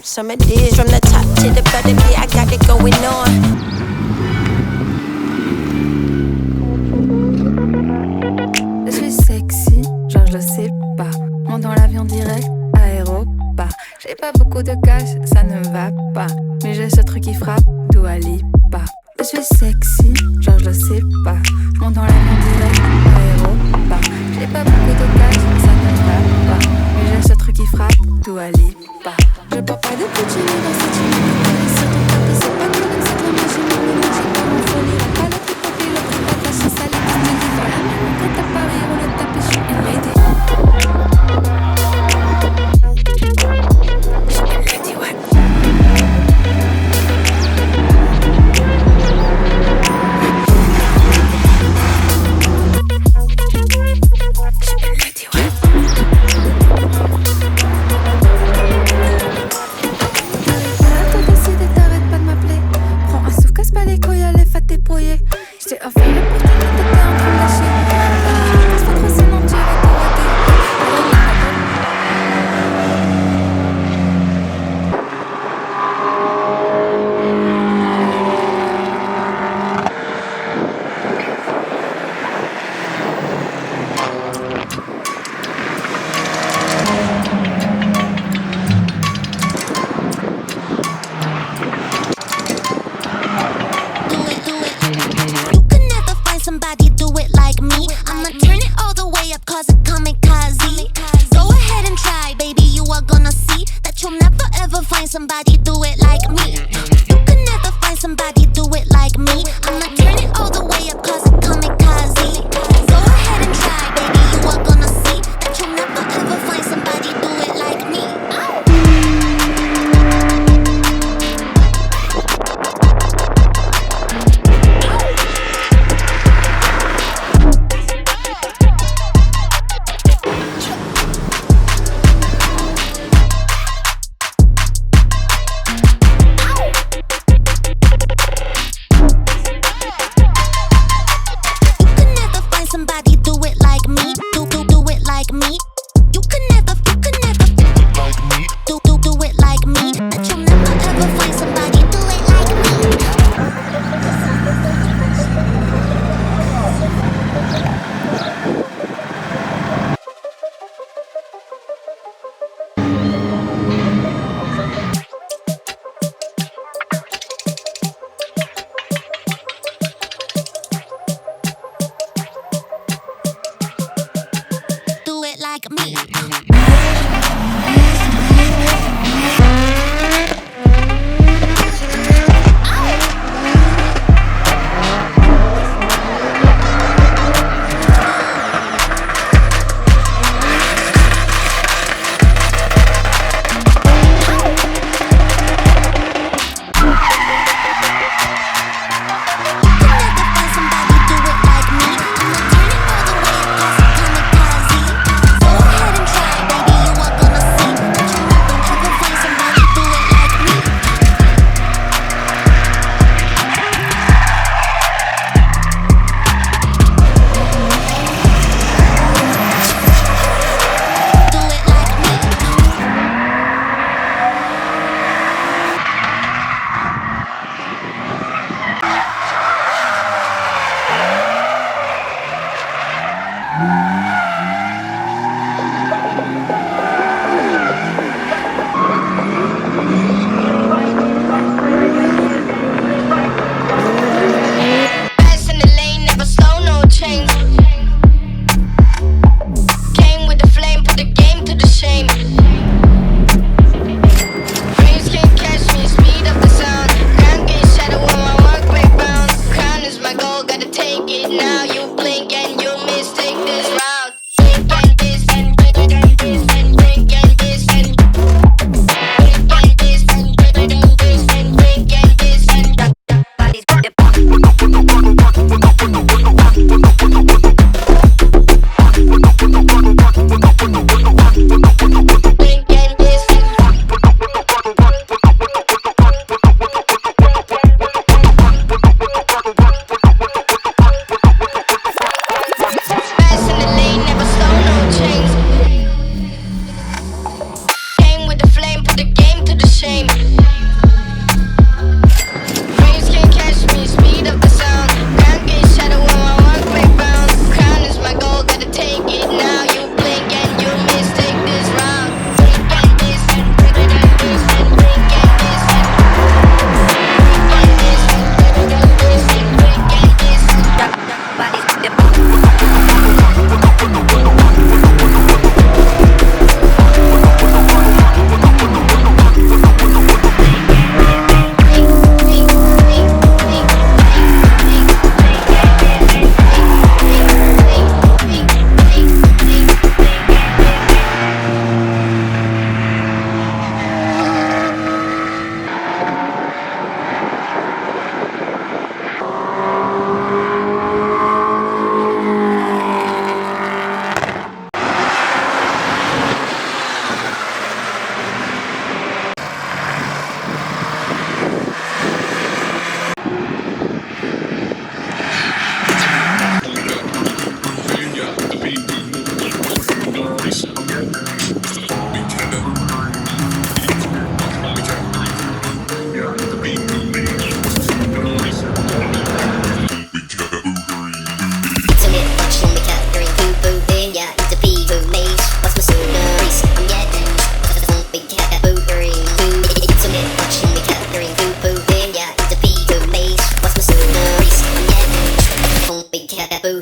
Some of this from the top to the bottom, yeah, I got it going on. Je suis sexy, genre je le sais pas. Monte dans l'avion direct, aéropas. J'ai pas beaucoup de cash, ça ne va pas. Mais j'ai ce truc qui frappe, tout à pas. Je suis sexy, genre je le sais pas. Monte dans l'avion direct, aéropas. J'ai pas beaucoup de cash, ça ne va pas. Mais j'ai ce truc qui frappe, tout à pas. Je parle pas de Gucci dans cette unité. Sur ton côté, c'est pas que c'est la machine. J'ai pas mon folie, la palette, le profil, le prix, la tâche, ça les petits me dit voilà. Quand t'as Paris, on le tape et je suis une lady. Je suis une lady, ouais. J't'ai offert l'opportunité, t'étais en train de lâcher. C'est pas trop, sinon tu vas te rater. Somebody do it like me. You could never find somebody do it like me. I'ma turn it all the way up, cause I'm kamikaze. Go ahead and try, baby, you are gonna see that you'll never ever find somebody do it like me.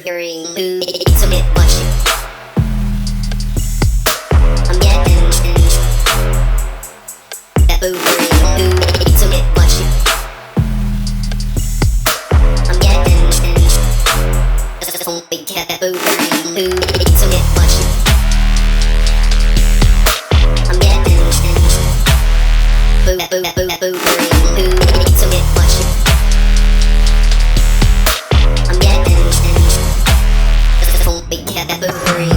boogering. It's a bit much. I'm getting that boogering. It's a bit much. I'm getting that big cat that boogering. It's a bit much. I'm getting that boogering. It's a bit much. I'm getting big cat that boogering.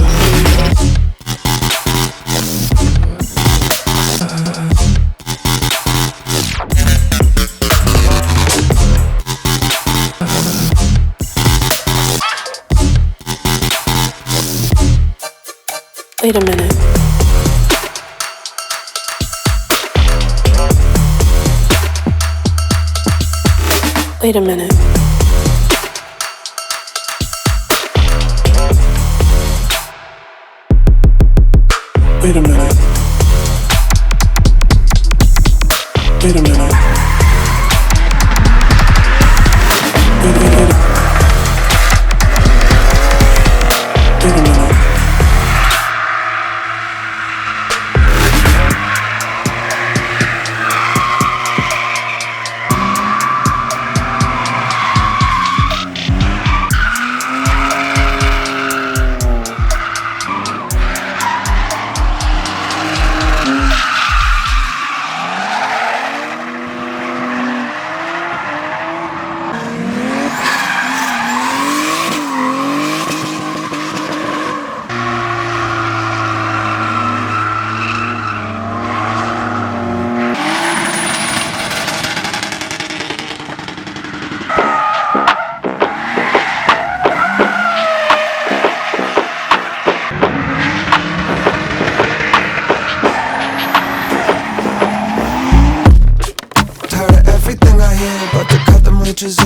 Wait a minute. Wait a minute. Wait a minute. Wait a minute. Wait a minute. Wait a minute.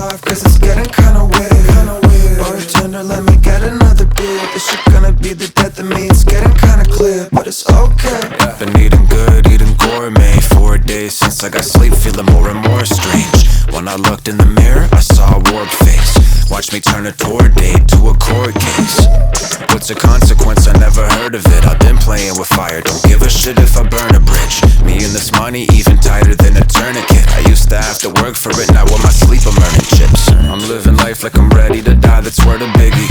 Off, cause it's getting kinda weird. Bartender, let me get another beer. This shit gonna be the death of me. It's getting kinda clear, but it's okay. Been eating good, eating gourmet. 4 days since I got sleep, feeling more and more strange. When I looked in the mirror, I saw a warped face. Watch me turn a tour date to a court case. What's a consequence? I never heard of it. I've been playing with fire, don't give a shit if I burn a bridge. Me and this money, even tighter than a tourniquet. I used to have to work for it, now with my sleep I'm earning chips. I'm living life like I'm ready to die, that's word of Biggie.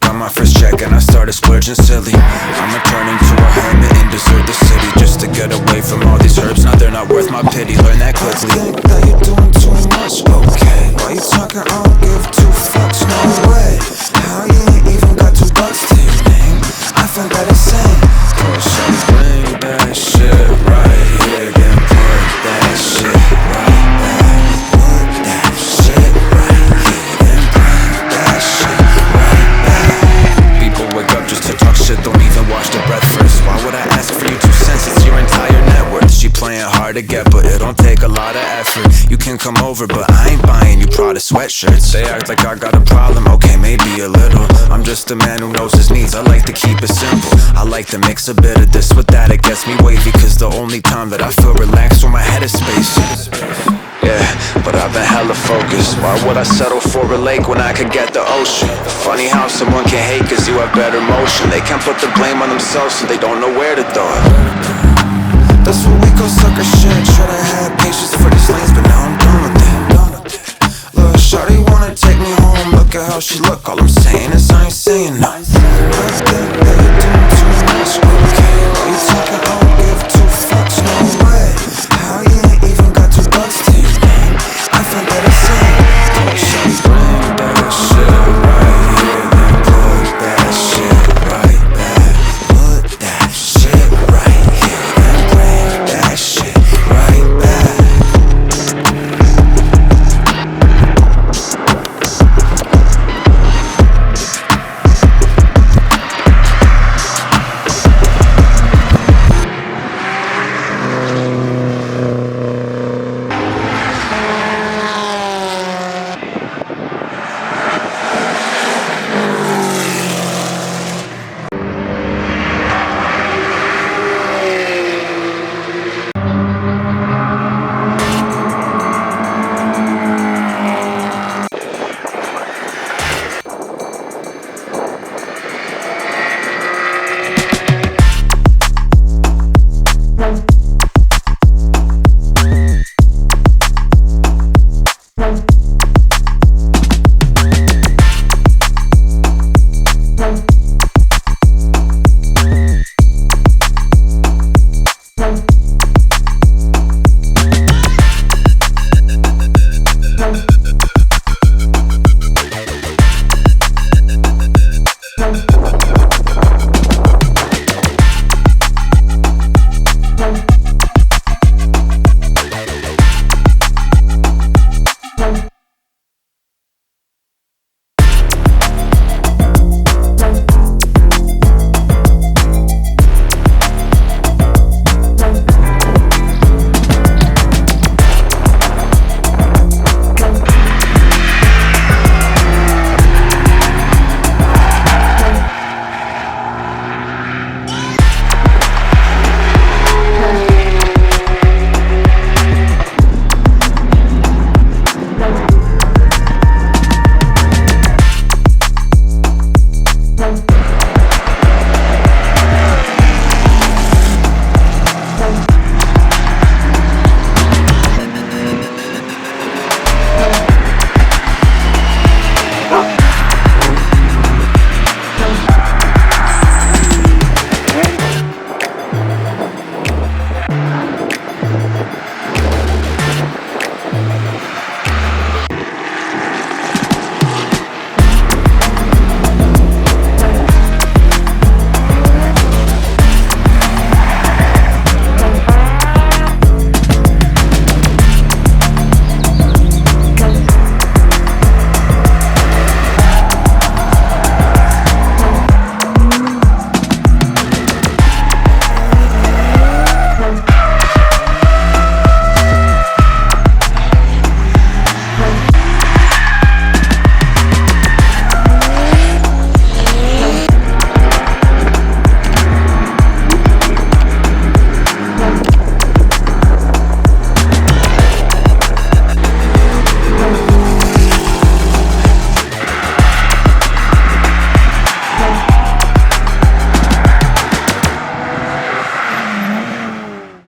Got my first check and I started splurging silly. I'ma turn into a hermit and desert the city just to get away from all these herbs. Now they're not worth my pity, learn that quickly. I think that you're doing too much, okay. Why you talking, I don't give two fucks, no way. How you ain't even got $2 to your name? I find that insane. Push and bring that shit right here, then put that shit right back. Put that shit right here, then bring that shit right back. People wake up just to talk shit, don't even wash their breath first. Why would I ask for your 2 cents? It's your entire net worth. She playing hard to get, but it don't take a lot of effort. You can come over, but I ain't buying you Prada sweatshirts. They act like I got a problem, okay, maybe a little. I'm just a man who knows his needs, I like to keep it simple. I like to mix a bit of this with that, it gets me wavy. Cause the only time that I feel relaxed when my head is space. Yeah, but I've been hella focused. Why would I settle for a lake when I could get the ocean? Funny how someone can hate cause you have better motion. They can't put the blame on themselves so they don't know where to throw it. That's what we call sucker shit. Should've had patience for these lanes, but now I'm done with it. Look, shawty wanna take me home. Look at how she look, all I'm saying is I ain't saying no.